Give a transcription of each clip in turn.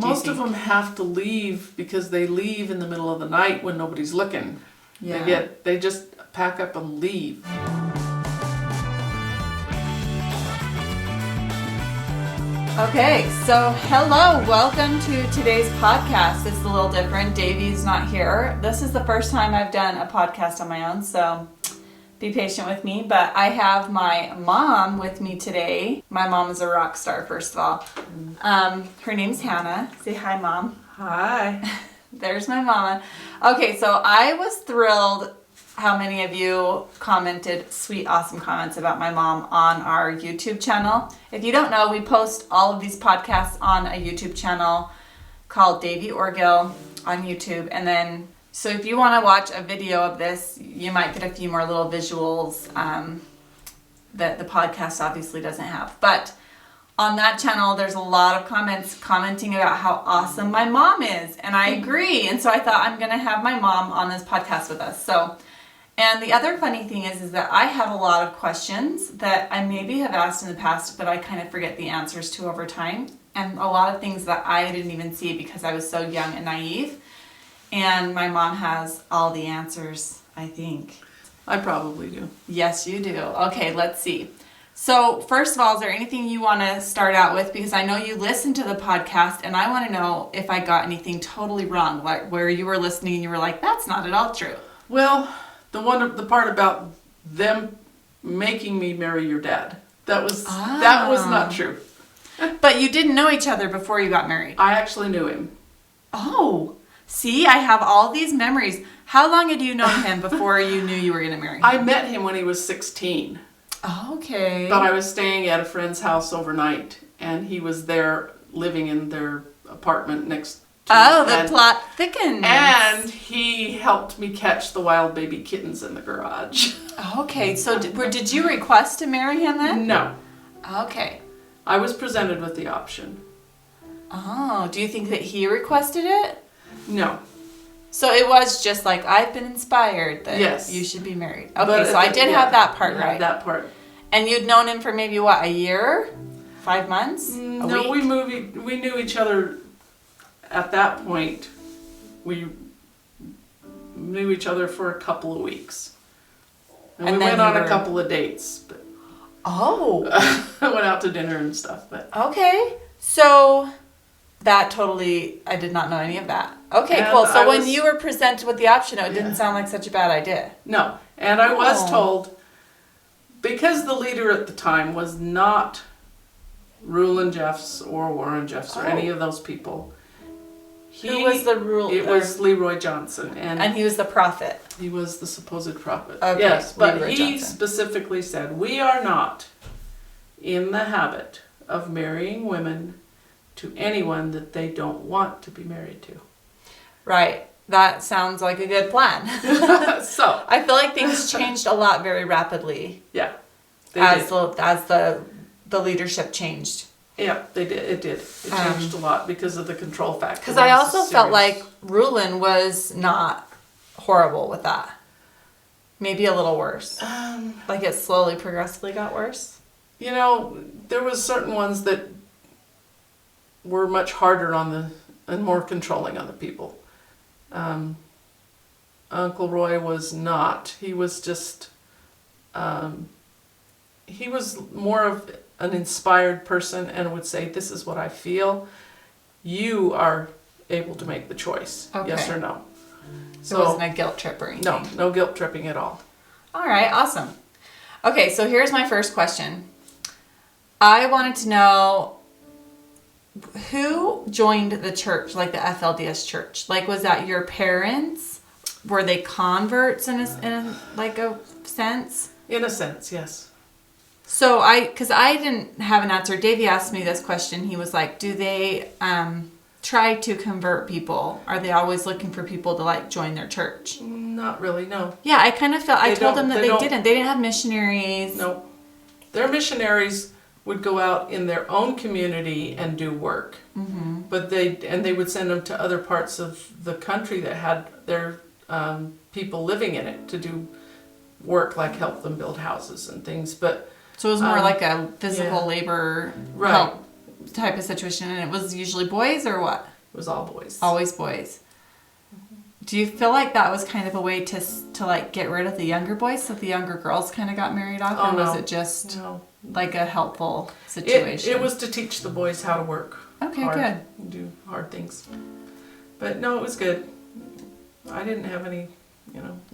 Most of them have to leave because they leave in the middle of the night when nobody's looking. Yeah. They just pack up and leave. Okay, so hello, welcome to today's podcast. This is a little different. Davey's not here. This is the first time I've done a podcast on my own, so be patient with me. But I have my mom with me today. My mom is a rock star, first of all. Her name's Hannah. Say hi, Mom. Hi. There's my mama. Okay, so I was thrilled how many of you commented sweet, awesome comments about my mom on our YouTube channel. If you don't know, we post all of these podcasts on a YouTube channel called Davey or Gil on YouTube. And then, so if you want to watch a video of this, you might get a few more little visuals that the podcast obviously doesn't have. But on that channel, there's a lot of comments commenting about how awesome my mom is. And I agree. And so I thought I'm going to have my mom on this podcast with us. And the other funny thing is that I have a lot of questions that I maybe have asked in the past, but I kind of forget the answers to over time. And a lot of things that I didn't even see because I was so young and naive. And my mom has all the answers, I think. I probably do. Yes, you do. Okay, let's see. So first of all, is there anything you want to start out with? Because I know you listen to the podcast and I want to know if I got anything totally wrong, like where you were listening and you were like, that's not at all true. Well, the part about them making me marry your dad, that was not true. But you didn't know each other before you got married. I actually knew him. Oh, see, I have all these memories. How long had you known him before you knew you were going to marry him? I met him when he was 16. Okay. But I was staying at a friend's house overnight, and he was there living in their apartment next to the plot thickens. And he helped me catch the wild baby kittens in the garage. Okay, so did you request to marry him then? No. Okay. I was presented with the option. Oh, do you think that he requested it? No. So it was just like, I've been inspired that you should be married. Okay, but so I did have that part right. That part. And you'd known him for maybe, what, a year? 5 months? No, we knew each other at that point. We knew each other for a couple of weeks. And we went on a couple of dates. But I went out to dinner and stuff. But okay, so that totally, I did not know any of that. Okay, and cool. So when you were presented with the option, it didn't sound like such a bad idea. No, and I was told, because the leader at the time was not Rulon Jeffs or Warren Jeffs or any of those people. Who was the ruler? It was Leroy Johnson. And he was the prophet. He was the supposed prophet. Okay, yes, but Leroy he Johnson specifically said, we are not in the habit of marrying women to anyone that they don't want to be married to. Right. That sounds like a good plan. So I feel like things changed a lot very rapidly. Yeah. As the leadership changed. Yeah, they did. It did. It changed a lot because of the control factor. Because I also felt like Rulon was not horrible with that. Maybe a little worse. Like it slowly, progressively got worse. You know, there was certain ones that were much harder and more controlling on the people. Uncle Roy was not. He was just, he was more of an inspired person and would say, this is what I feel. You are able to make the choice. Okay. Yes or no. So it wasn't a guilt trip or anything. No guilt tripping at all. All right, awesome. Okay, so here's my first question. I wanted to know, who joined the church, like the FLDS church? Like, was that your parents? Were they converts in a sense? In a sense, yes. So because I didn't have an answer. Davey asked me this question. He was like, do they try to convert people? Are they always looking for people to join their church? Not really, no. Yeah, I kind of felt, I told them that they didn't. They didn't have missionaries. No. Their missionaries would go out in their own community and do work. Mm-hmm. But they would send them to other parts of the country that had their people living in it to do work, like help them build houses and things. But so it was more like a physical labor help type of situation, and it was usually boys or what? It was all boys. Always boys. Do you feel like that was kind of a way to like get rid of the younger boys, so the younger girls kind of got married off, or was it just like a helpful situation? It was to teach the boys how to work. Okay, hard, good. And do hard things. But no, it was good. I didn't have any,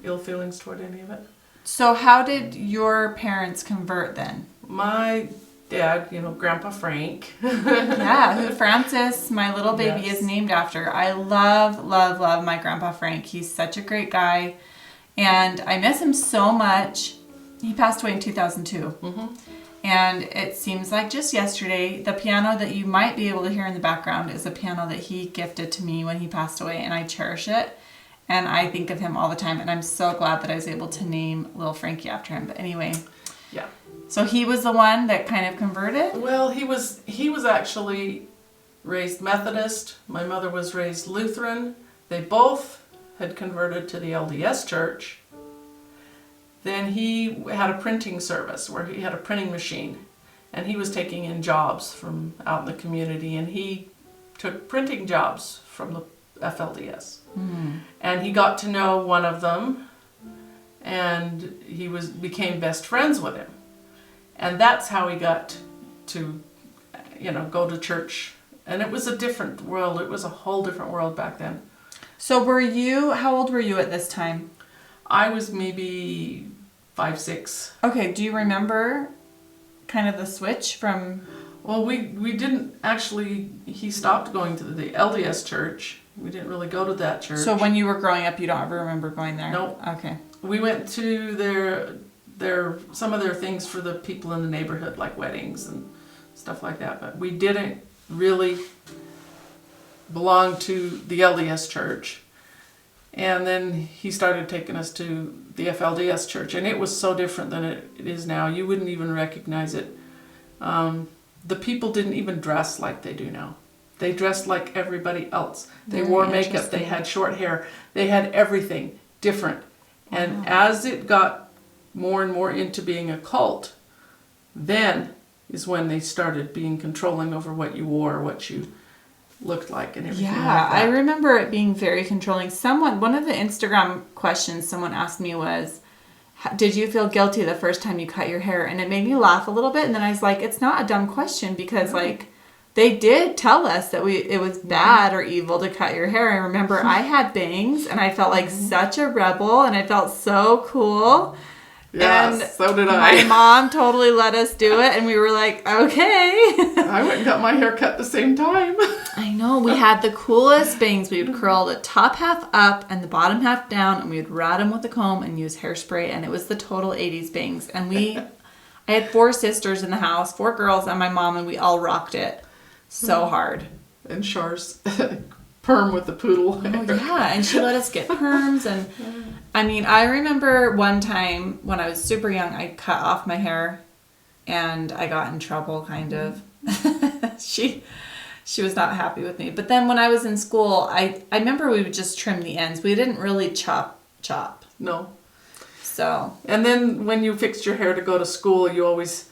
ill feelings toward any of it. So how did your parents convert then? My dad, Grandpa Frank. Yeah, who Francis, my little baby, is named after. I love, love, love my Grandpa Frank. He's such a great guy. And I miss him so much. He passed away in 2002. Mm-hmm. And it seems like just yesterday, the piano that you might be able to hear in the background is a piano that he gifted to me when he passed away, and I cherish it. And I think of him all the time, and I'm so glad that I was able to name little Frankie after him. But anyway. Yeah. So he was the one that kind of converted? Well, he was actually raised Methodist. My mother was raised Lutheran. They both had converted to the LDS church. Then he had a printing service where he had a printing machine, and he was taking in jobs from out in the community, and he took printing jobs from the FLDS. Mm-hmm. And he got to know one of them, and he became best friends with him. And that's how he got to, go to church. And it was a different world. It was a whole different world back then. So how old were you at this time? I was maybe 5, 6. Okay, do you remember kind of the switch from... Well, we didn't actually... He stopped going to the LDS church. We didn't really go to that church. So when you were growing up, you don't ever remember going there? Nope. Okay. We went to some of their things for the people in the neighborhood, like weddings and stuff like that. But we didn't really belong to the LDS church. And then he started taking us to the FLDS church, and it was so different than it is now. You wouldn't even recognize it. The people didn't even dress like they do now. They dressed like everybody else. They wore makeup. They had short hair. They had everything different. And as it got more and more into being a cult, then is when they started being controlling over what you wore, what you looked like, and everything like that. I remember it being very controlling. One of the Instagram questions someone asked me was, did you feel guilty the first time you cut your hair? And it made me laugh a little bit, and then I was like, it's not a dumb question, because they did tell us that it was bad or evil to cut your hair. I remember I had bangs, and I felt like such a rebel, and I felt so cool. Yes, and so did I. My mom totally let us do it, and we were like, okay. I went and got my hair cut the same time. I know. We had the coolest bangs. We would curl the top half up and the bottom half down, and we would rat them with a comb and use hairspray, and it was the total 80s bangs. And I had 4 sisters in the house, 4 girls and my mom, and we all rocked it so hard. And Char's perm with the poodle hair. Oh, yeah, and she let us get perms. And I mean, I remember one time when I was super young, I cut off my hair, and I got in trouble, kind of. She was not happy with me. But then when I was in school, I remember we would just trim the ends. We didn't really chop. No. So. And then when you fixed your hair to go to school, you always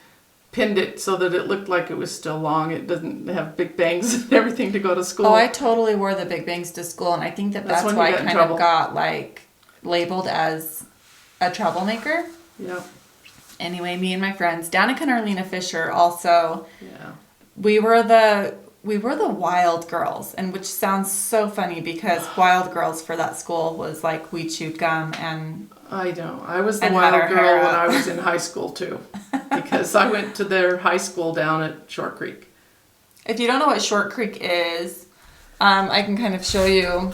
pinned it so that it looked like it was still long. It doesn't have big bangs and everything to go to school. Oh, I totally wore the big bangs to school, and I think that's why I kind of got labeled as a troublemaker. Yeah. Anyway, me and my friends, Danica and Arlena Fisher also. Yeah. We were the wild girls, and which sounds so funny because wild girls for that school was like we chewed gum and... I know. I was the wild girl when I was in high school too, because I went to their high school down at Short Creek. If you don't know what Short Creek is, I can kind of show you.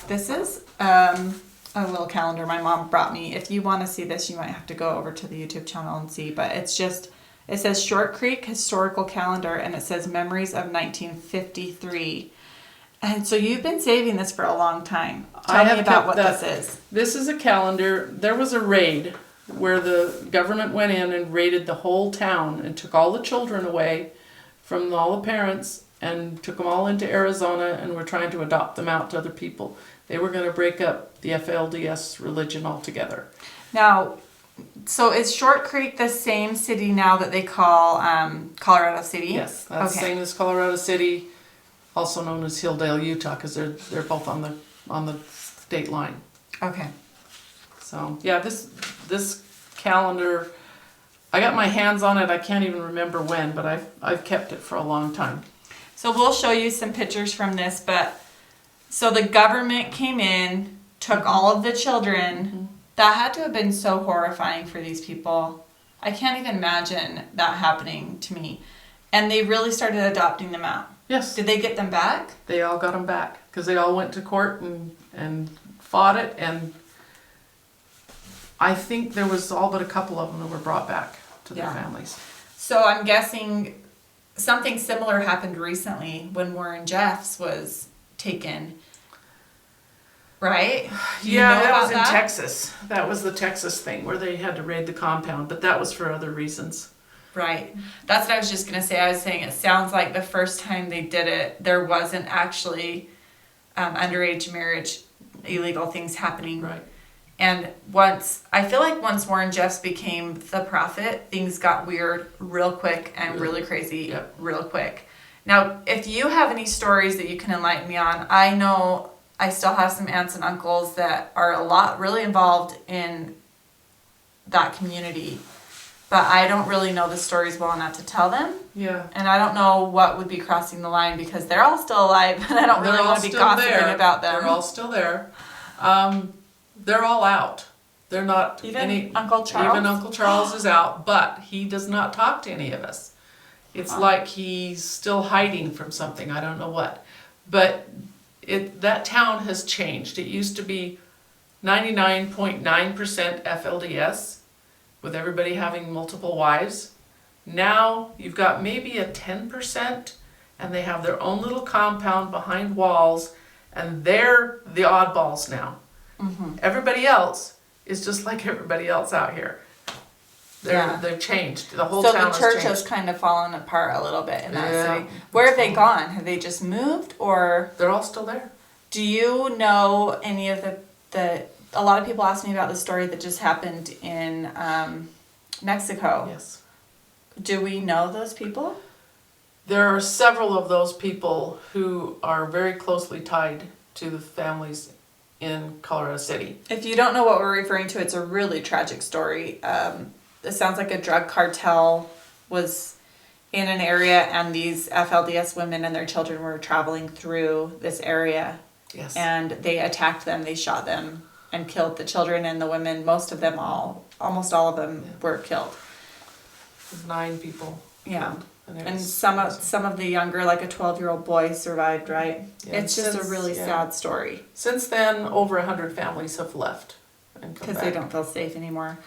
This is a little calendar my mom brought me. If you want to see this, you might have to go over to the YouTube channel and see, but it says Short Creek Historical Calendar, and it says Memories of 1953. And so you've been saving this for a long time. Tell me about what this is. This is a calendar. There was a raid where the government went in and raided the whole town and took all the children away from all the parents and took them all into Arizona and were trying to adopt them out to other people. They were going to break up the FLDS religion altogether. Now, so is Short Creek the same city now that they call Colorado City? Yes, that's the same as Colorado City. also known as Hilldale, Utah, because they're both on the state line. Okay. So yeah, this calendar, I got my hands on it. I can't even remember when, but I've kept it for a long time. So we'll show you some pictures from this, but so the government came in, took all of the children. That had to have been so horrifying for these people. I can't even imagine that happening to me. And they really started adopting them out. Yes. Did they get them back? They all got them back because they all went to court and fought it, and I think there was all but a couple of them that were brought back to their families. So I'm guessing something similar happened recently when Warren Jeffs was taken, right? That was in Texas. That was the Texas thing where they had to raid the compound, but that was for other reasons. Right. That's what I was just going to say. I was saying it sounds like the first time they did it, there wasn't actually underage marriage, illegal things happening. Right. And I feel like once Warren Jeffs became the prophet, things got weird real quick and really crazy real quick. Now, if you have any stories that you can enlighten me on, I know I still have some aunts and uncles that are really involved in that community. But I don't really know the stories well enough to tell them. Yeah. And I don't know what would be crossing the line because they're all still alive and I don't really want to be gossiping about them. They're all still there. They're all out. They're not even Uncle Charles? Even Uncle Charles is out, but he does not talk to any of us. It's like he's still hiding from something. I don't know what. But that town has changed. It used to be 99.9% FLDS. With everybody having multiple wives. Now you've got maybe a 10%, and they have their own little compound behind walls, and they're the oddballs now. Mm-hmm. Everybody else is just like everybody else out here. They've changed. The whole town has changed. So the church has kind of fallen apart a little bit in that city. Where have they gone? Have they just moved, or? They're all still there. Do you know any of the a lot of people ask me about the story that just happened in Mexico. Yes. Do we know those people? There are several of those people who are very closely tied to the families in Colorado City. If you don't know what we're referring to, it's a really tragic story. It sounds like a drug cartel was in an area and these FLDS women and their children were traveling through this area. Yes. And they attacked them, they shot them, and killed the children and the women. Almost all of them were killed. There's 9 people. Yeah. And some of the younger, like a 12-year-old boy survived, right? Yeah, it's just a really sad story. Since then, over 100 families have left and come back. Because they don't feel safe anymore.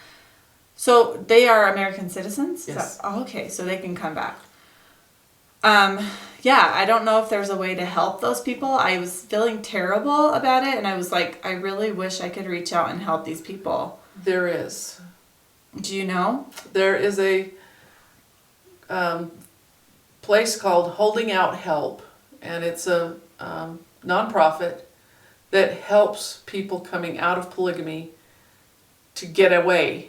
So they are American citizens? Yes. Okay, so they can come back. I don't know if there's a way to help those people. I was feeling terrible about it, and I was like, I really wish I could reach out and help these people. There is. Do you know? There is a place called Holding Out Help, and it's a nonprofit that helps people coming out of polygamy to get away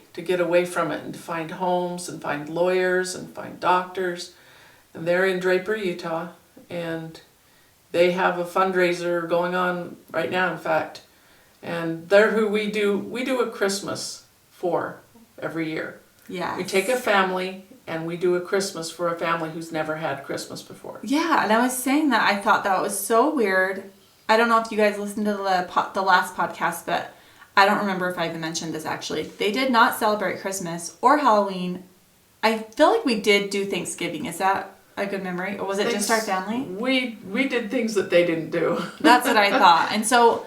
from it and to find homes and find lawyers and find doctors. And they're in Draper, Utah, and they have a fundraiser going on right now, in fact. And they're who we do a Christmas for every year. Yeah. We take a family and we do a Christmas for a family who's never had Christmas before. Yeah, and I was saying that I thought that was so weird. I don't know if you guys listened to the last podcast, but I don't remember if I even mentioned this actually. They did not celebrate Christmas or Halloween. I feel like we did do Thanksgiving. Is that a good memory? Or was it just our family? We did things that they didn't do. That's what I thought. And so,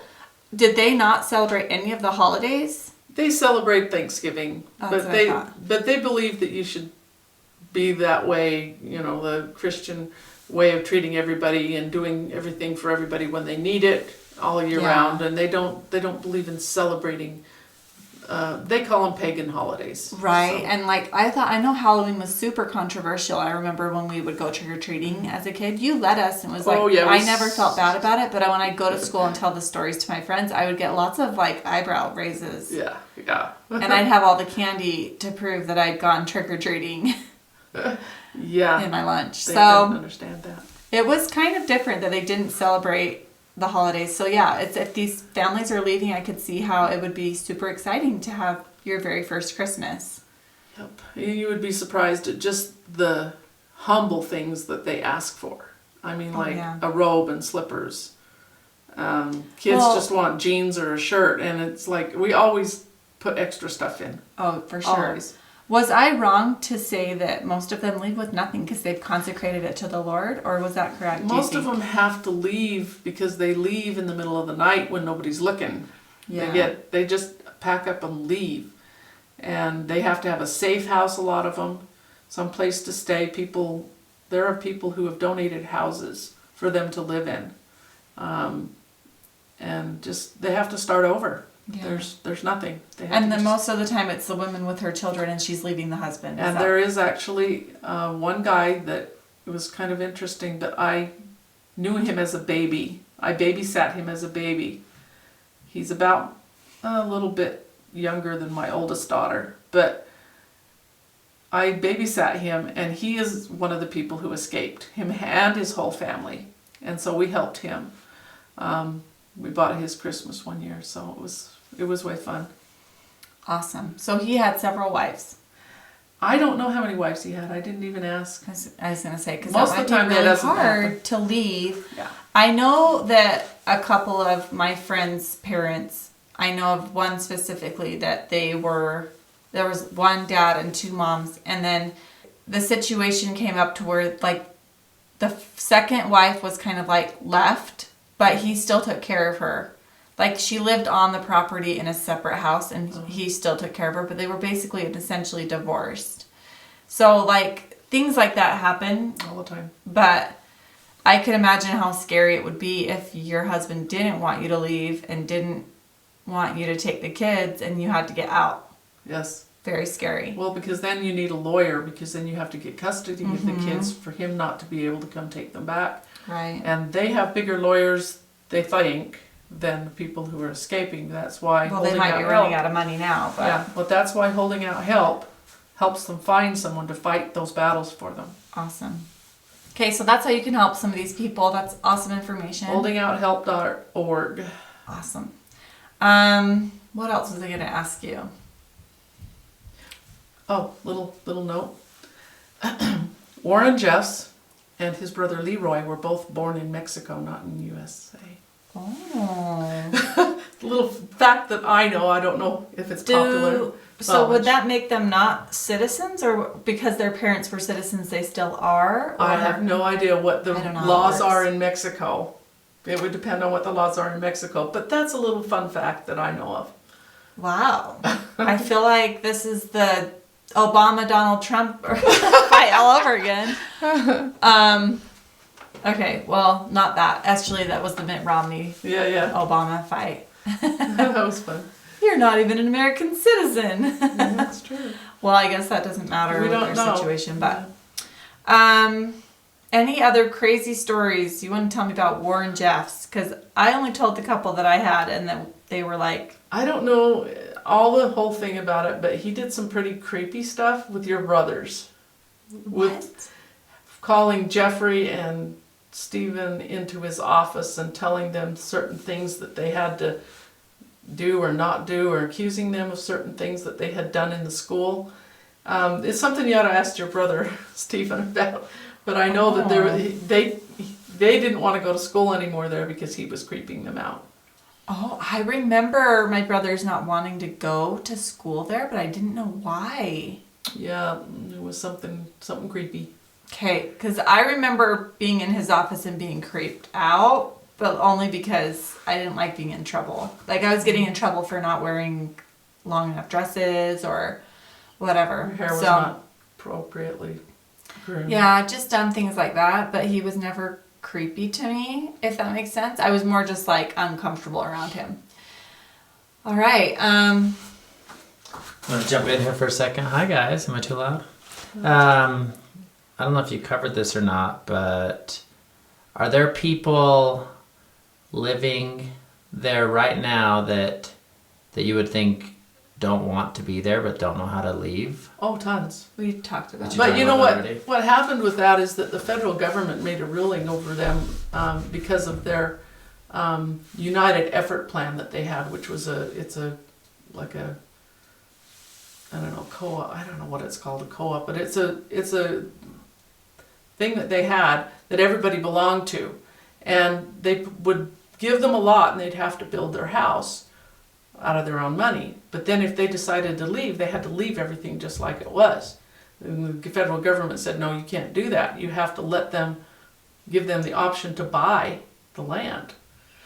did they not celebrate any of the holidays? They celebrate Thanksgiving, but they believe that you should be that way, the Christian way of treating everybody and doing everything for everybody when they need it all year round, and they don't believe in celebrating. They call them pagan holidays. Right. So. And I know Halloween was super controversial. I remember when we would go trick-or-treating as a kid. You let us, and it was I never felt bad about it, but when I go to school and tell the stories to my friends, I would get lots of eyebrow raises. Yeah. And I'd have all the candy to prove that I'd gone trick-or-treating. Yeah. In my lunch. They don't understand that. It was kind of different that they didn't celebrate the holidays. So yeah, it's if these families are leaving, I could see how it would be super exciting to have your very first Christmas. Yep. You would be surprised at just the humble things that they ask for. I mean, like a robe and slippers. Kids just want jeans or a shirt, and it's like we always put extra stuff in. Oh, for sure. Always. Was I wrong to say that most of them leave with nothing because they've consecrated it to the Lord, or was that correct? Most of them have to leave because they leave in the middle of the night when nobody's looking. Yeah. They just pack up and leave, and they have to have a safe house. A lot of them, some place to stay. There are people who have donated houses for them to live in, and just they have to start over. Yeah. There's nothing. And then most of the time it's the woman with her children and she's leaving the husband. And there is actually one guy that it was kind of interesting, but I knew him as a baby. I babysat him as a baby. He's about a little bit younger than my oldest daughter, but I babysat him, and he is one of the people who escaped, him and his whole family. And so we helped him. We bought his Christmas one year, so it was way fun. Awesome. So he had several wives. I don't know how many wives he had. I didn't even ask. I was going to say, because most that of the time might be that really doesn't hard happen. to leave. Yeah. I know that a couple of my friends' parents, I know of one specifically that there was one dad and two moms, and then the situation came up to where like the second wife was kind of like left, but he still took care of her. Like she lived on the property in a separate house, and he still took care of her, but they were basically and essentially divorced. So like things like that happen all the time. But I could imagine how scary it would be if your husband didn't want you to leave and didn't want you to take the kids and you had to get out. Yes. Very scary. Well, because then you need a lawyer, because then you have to get custody of the kids for him not to be able to come take them back. Right. And they have bigger lawyers, they think, than the people who are escaping. That's why they might be running out of money now. But. Yeah, but that's why holding out help helps them find someone to fight those battles for them. Awesome. Okay, so that's how you can help some of these people. That's awesome information. Holdingouthelp.org. Awesome. What else was I going to ask you? Oh, little note. Warren Jeffs and his brother Leroy were both born in Mexico, not in the USA. Oh. Little fact that I know. I don't know if it's popular. So would that make them not citizens, or because their parents were citizens they still are? Or? I have no idea what the laws are in Mexico. It would depend on what the laws are in Mexico. But that's a little fun fact that I know of. Wow. I feel like this is the Obama-Donald Trump fight all over again. Okay, well, not that. Actually, that was the Mitt Romney Obama fight. That was fun. You're not even an American citizen. Yeah, that's true. Well, I guess that doesn't matter with their situation, but any other crazy stories you want to tell me about Warren Jeffs? Because I only told the couple that I had, and then they were like... I don't know the whole thing about it, but he did some pretty creepy stuff with your brothers. What? With calling Jeffrey and Stephen into his office and telling them certain things that they had to do or not do, or accusing them of certain things that they had done in the school. It's something you ought to ask your brother Stephen about. But I know that they didn't want to go to school anymore there because he was creeping them out. Oh, I remember my brothers not wanting to go to school there, but I didn't know why. Yeah, it was something creepy. Okay, because I remember being in his office and being creeped out, but only because I didn't like being in trouble. Like I was getting in trouble for not wearing long enough dresses or whatever. Her hair was not appropriately groomed. Yeah, just done things like that, but he was never creepy to me, if that makes sense. I was more just like uncomfortable around him. All right. I'm going to jump in here for a second. Hi guys, am I too loud? I don't know if you covered this or not, but are there people living there right now that you would think don't want to be there but don't know how to leave? Oh, tons. We talked about Did that. But you know about what? already? What happened with that is that the federal government made a ruling over them because of their United Effort Plan that they had, which was like a I don't know, co-op. I don't know what it's called, a co-op, but it's a thing that they had that everybody belonged to, and they would give them a lot, and they'd have to build their house out of their own money. But then if they decided to leave, they had to leave everything just like it was. And the federal government said, no, you can't do that. You have to give them the option to buy the land.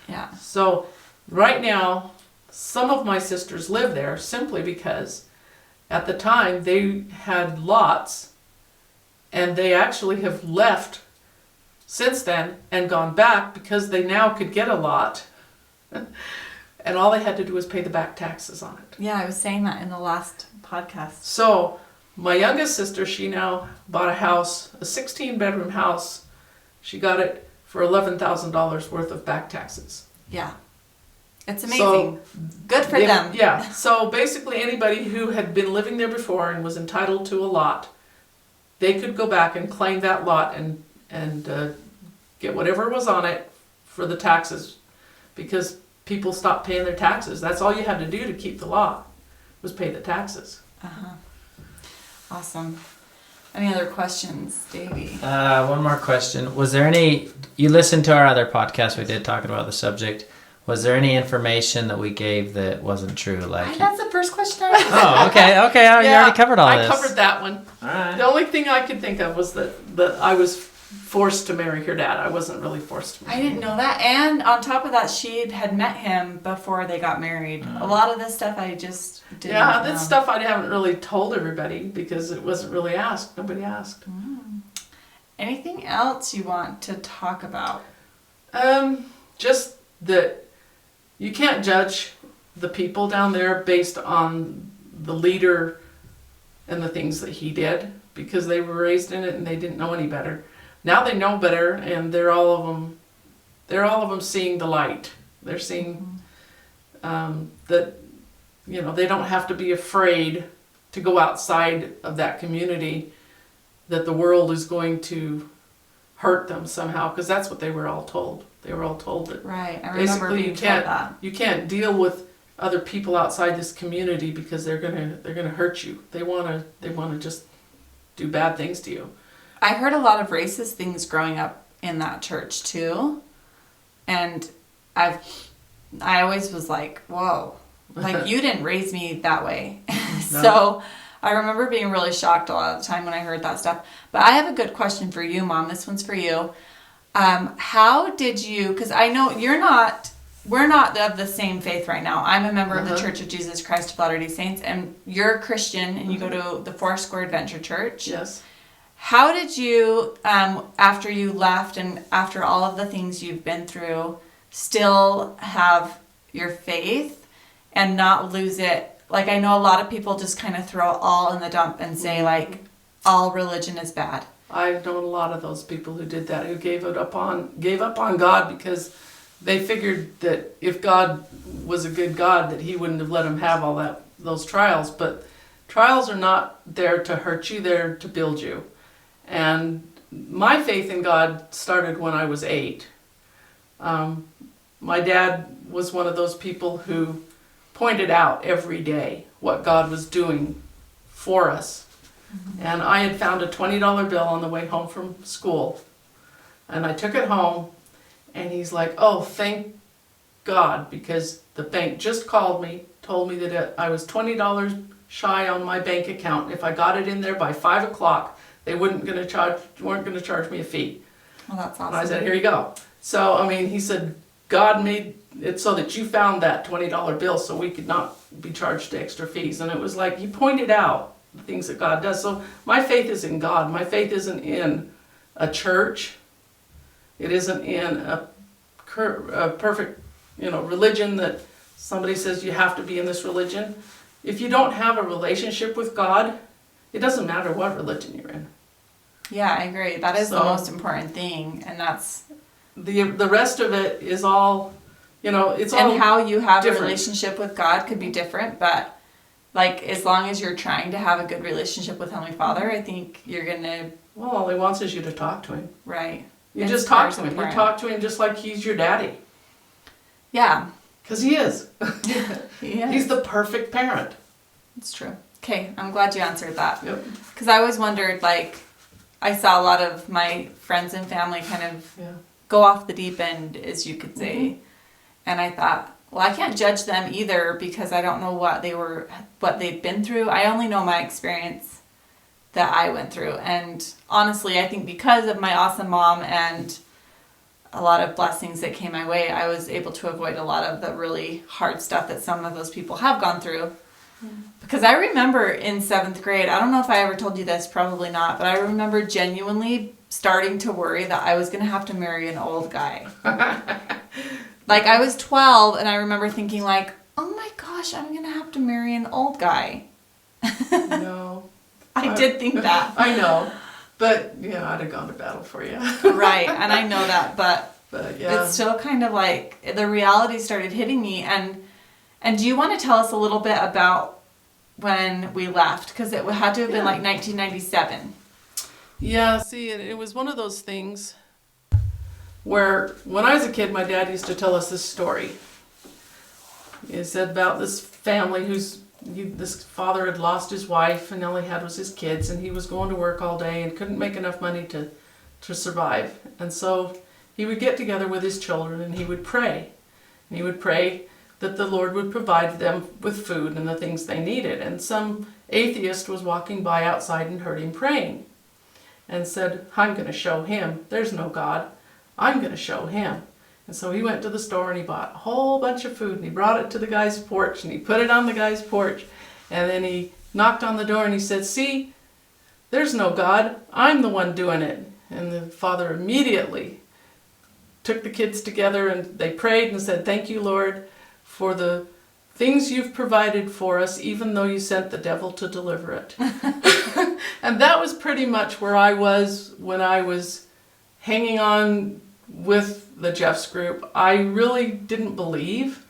Yeah. So right now, some of my sisters live there simply because at the time they had lots, and they actually have left since then and gone back because they now could get a lot. And all they had to do was pay the back taxes on it. Yeah, I was saying that in the last podcast. So my youngest sister, she now bought a house, a 16-bedroom house. She got it for $11,000 worth of back taxes. Yeah. It's amazing. Good for them. Yeah. So basically anybody who had been living there before and was entitled to a lot, they could go back and claim that lot and get whatever was on it for the taxes, because people stopped paying their taxes. That's all you had to do to keep the lot, was pay the taxes. Uh-huh. Awesome. Any other questions, Davey? One more question. Was there you listened to our other podcast we did talking about the subject. Was there any information that we gave that wasn't true? That's the first question I asked. Oh, okay. You already covered all this. I covered that one. All right. The only thing I could think of was that I was forced to marry her dad. I wasn't really forced to marry I didn't know that. And on top of that, she had met him before they got married. A lot of this stuff I just didn't know. Yeah, that's stuff I haven't really told everybody because it wasn't really asked. Nobody asked. Anything else you want to talk about? Just that you can't judge the people down there based on the leader and the things that he did, because they were raised in it and they didn't know any better. Now they know better, and they're all of them seeing the light. They're seeing that, you know, they don't have to be afraid to go outside of that community, that the world is going to hurt them somehow, because that's what they were all told. They were all told that Right, I remember basically being told that. you can't deal with other people outside this community because they're gonna hurt you. They wanna just do bad things to you. I heard a lot of racist things growing up in that church too, and I always was like, whoa, like you didn't raise me that way. No. So I remember being really shocked a lot of the time when I heard that stuff. But I have a good question for you, Mom. This one's for you. How did you, because I know we're not of the same faith right now. I'm a member of the Church of Jesus Christ of Latter-day Saints, and you're a Christian, and you go to the Foursquare Adventure Church. Yes. How did you, after you left and after all of the things you've been through, still have your faith and not lose it? Like, I know a lot of people just kind of throw it all in the dump and say, like, all religion is bad. I've known a lot of those people who did that, who gave up on God because they figured that if God was a good God, that he wouldn't have let them have all those trials. But trials are not there to hurt you, they're to build you. And my faith in God started when I was 8. My dad was one of those people who pointed out every day what God was doing for us. And I had found a $20 bill on the way home from school. And I took it home, and he's like, oh, thank God, because the bank just called me, told me that I was $20 shy on my bank account. If I got it in there by 5 o'clock, they weren't going to charge me a fee. Well, that's awesome. And I said, here you go. So, I mean, he said, God made it so that you found that $20 bill so we could not be charged extra fees. And it was like, he pointed out the things that God does. So my faith is in God. My faith isn't in a church. It isn't in a perfect, religion that somebody says you have to be in this religion. If you don't have a relationship with God, it doesn't matter what religion you're in. Yeah, I agree. That is the most important thing, and that's the rest of it is all, it's all. And how you have different. a relationship with God could be different, but Like, as long as you're trying to have a good relationship with Heavenly Father, I think you're going to... Well, all he wants is you to talk to him. Right. You And just talk to him. important. You talk to him just like he's your daddy. Yeah. Because he is. Yeah. He's the perfect parent. It's true. Okay, I'm glad you answered that. Yep. Because I always wondered, like, I saw a lot of my friends and family kind of Yeah. go off the deep end, as you could say. Mm-hmm. And I thought, well, I can't judge them either because I don't know what they've been through. I only know my experience that I went through. And honestly, I think because of my awesome mom and a lot of blessings that came my way, I was able to avoid a lot of the really hard stuff that some of those people have gone through. Because I remember in 7th grade, I don't know if I ever told you this, probably not, but I remember genuinely starting to worry that I was going to have to marry an old guy. Like, I was 12, and I remember thinking, like, oh my gosh, I'm going to have to marry an old guy. No. I did think that. I know. But, yeah, I'd have gone to battle for you. Right, and I know that, but yeah. it's still kind of like the reality started hitting me. And do you want to tell us a little bit about when we left? Because it had to have been like 1997. Yeah, see, it was one of those things where when I was a kid, my dad used to tell us this story. He said about this family this father had lost his wife and all he had was his kids, and he was going to work all day and couldn't make enough money to survive. And so he would get together with his children and he would pray. And he would pray that the Lord would provide them with food and the things they needed. And some atheist was walking by outside and heard him praying and said, I'm going to show him. There's no God. I'm going to show him. And so he went to the store and he bought a whole bunch of food and he brought it to the guy's porch and he put it on the guy's porch. And then he knocked on the door and he said, see, there's no God. I'm the one doing it. And the father immediately took the kids together and they prayed and said, thank you, Lord, for the things you've provided for us, even though you sent the devil to deliver it. And that was pretty much where I was when I was hanging on with the Jeff's group. I really didn't believe,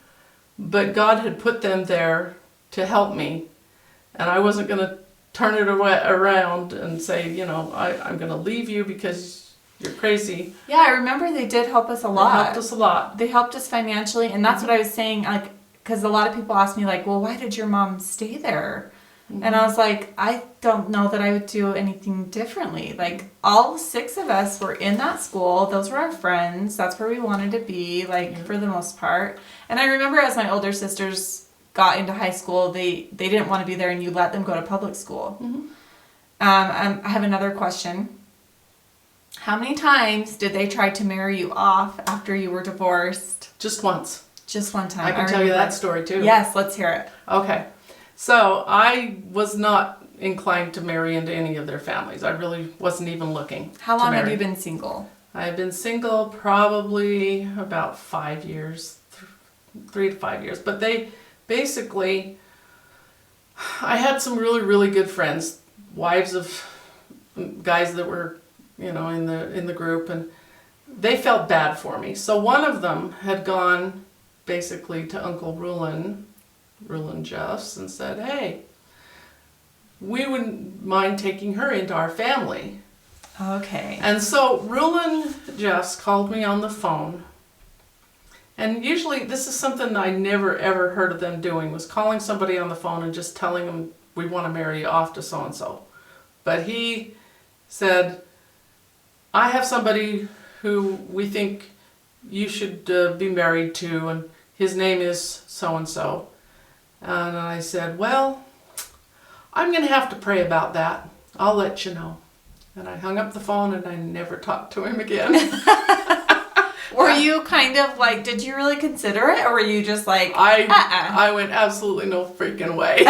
but God had put them there to help me. And I wasn't going to turn it around and say, I'm going to leave you because you're crazy. Yeah, I remember they did help us a lot. They helped us a lot. They helped us financially, and that's what I was saying, like, because a lot of people ask me, like, well, why did your mom stay there? Mm-hmm. And I was like, I don't know that I would do anything differently. Like, all 6 of us were in that school. Those were our friends. That's where we wanted to be, like, for the most part. And I remember as my older sisters got into high school, they didn't want to be there, and you let them go to public school. Mm-hmm. I have another question. How many times did they try to marry you off after you were divorced? Just once. Just one time. I can tell you that story too. Yes, let's hear it. Okay. So I was not inclined to marry into any of their families. I really wasn't even looking. How long have you been single? I've been single probably about 5 years, 3 to 5 years. But they basically, I had some really, really good friends, wives of guys that were, in the group, and they felt bad for me. So one of them had gone basically to Uncle Rulon Jeffs, and said, hey, we wouldn't mind taking her into our family. Okay. And so Rulon Jeffs called me on the phone. And usually this is something I never ever heard of them doing, was calling somebody on the phone and just telling them, we want to marry you off to so-and-so. But he said, I have somebody who we think you should be married to, and his name is so-and-so. And I said, well, I'm going to have to pray about that. I'll let you know. And I hung up the phone and I never talked to him again. Were you kind of like, did you really consider it, or were you just like, I went, absolutely no freaking way.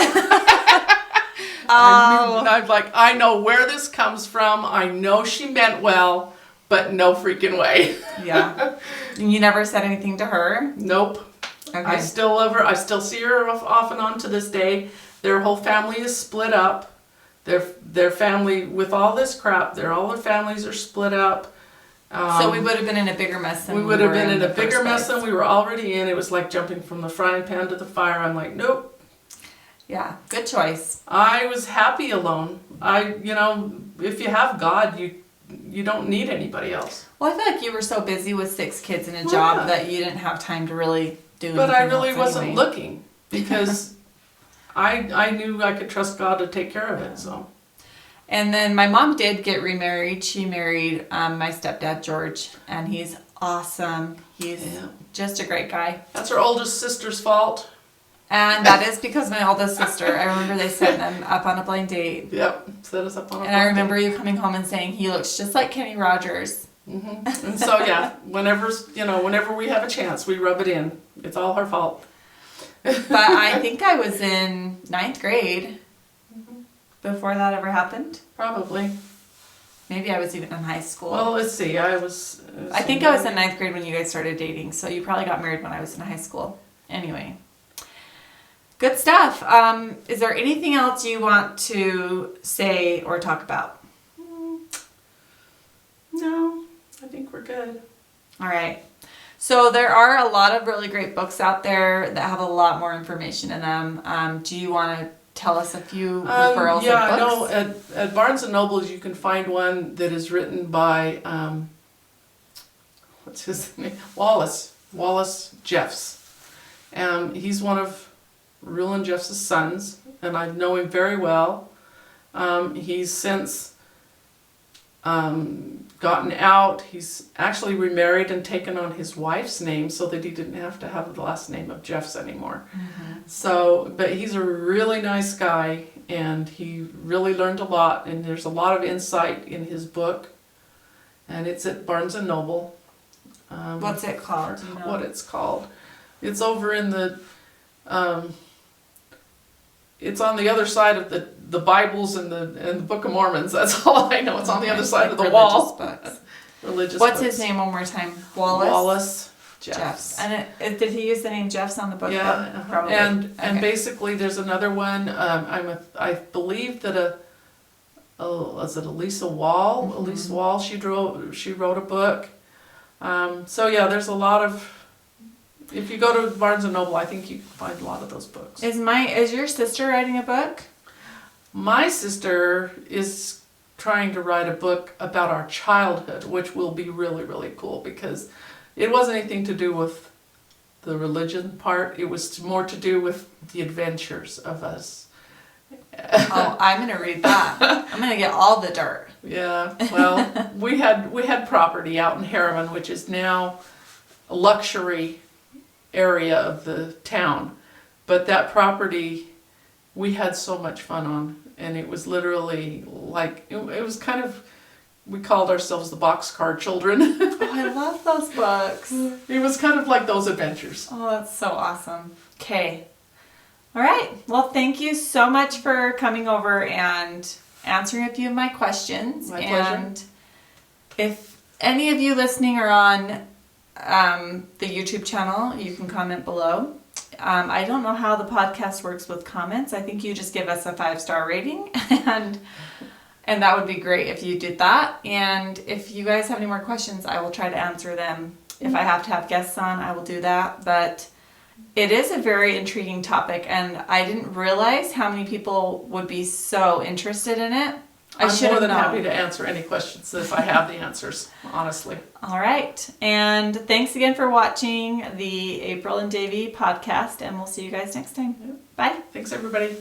I'm like, I know where this comes from. I know she meant well, but no freaking way. Yeah. And you never said anything to her? Nope. Okay. I still love her. I still see her off and on to this day. Their whole family is split up. Their family, with all this crap, all their families are split up. So we would have been in a bigger mess than we would have been in a bigger mess than we were already in. It was like jumping from the frying pan to the fire. I'm like, nope. Yeah, good choice. I was happy alone. If you have God, you don't need anybody else. Well, I feel like you were so busy with 6 kids and a job that you didn't have time to really do anything. But I really else wasn't anyway. looking because I knew I could trust God to take care of it. So. And then my mom did get remarried. She married my stepdad, George, and he's awesome. He's just a great guy. That's her oldest sister's fault. And that is because my oldest sister, I remember they set them up on a blind date. Yep, set us up on a And I remember you coming home and saying, he looks just like Kenny Rogers. Mm-hmm. And so, whenever we have a chance, we rub it in. It's all her fault. But I think I was in 9th grade before that ever happened. Probably. Maybe I was even in high school. Well, let's see. I think I was in 9th grade when you guys started dating, so you probably got married when I was in high school. Anyway. Good stuff. Is there anything else you want to say or talk about? No, I think we're good. All right. So there are a lot of really great books out there that have a lot more information in them. Do you want to tell us a few referrals of books? Yeah, no. At Barnes and Nobles, you can find one that is written by what's his name? Wallace Jeffs. He's one of Rulon Jeffs' sons, and I know him very well. He's since gotten out. He's actually remarried and taken on his wife's name so that he didn't have to have the last name of Jeffs anymore. Mm-hmm. So, but he's a really nice guy, and he really learned a lot, and there's a lot of insight in his book, and it's at Barnes and Noble. What's it called? Do you know? What it's called? It's over in the it's on the other side of the Bibles and the Book of Mormons. That's all I know. It's on the other side of the wall. Books. Religious What's books. his name one more time? Wallace Jeffs. And did he use the name Jeffs on the book? Yeah, probably. And basically, there's another one. I believe that was it Elisa Wall? Mm-hmm. Elisa Wall. She wrote a book. So yeah, there's a lot of. If you go to Barnes and Noble, I think you can find a lot of those books. Is your sister writing a book? My sister is trying to write a book about our childhood, which will be really, really cool because it wasn't anything to do with the religion part. It was more to do with the adventures of us. Oh, I'm going to read that. I'm going to get all the dirt. Yeah, well, we had property out in Harriman, which is now a luxury area of the town, but that property we had so much fun on, and it was literally like it was kind of, we called ourselves the Boxcar Children. Oh, I love those books. It was kind of like those adventures. Oh, that's so awesome. Okay, all right, well, thank you so much for coming over and answering a few of my questions. My pleasure. And if any of you listening are on the YouTube channel, you can comment below. I don't know how the podcast works with comments. I think you just give us a 5-star rating and that would be great if you did that. And if you guys have any more questions, I will try to answer them. If I have to have guests on, I will do that. But it is a very intriguing topic, and I didn't realize how many people would be so interested in it. I'm more than happy to answer any questions if I have the answers, honestly. All right. And thanks again for watching the April and Davey podcast, and we'll see you guys next time. Bye. Thanks, everybody.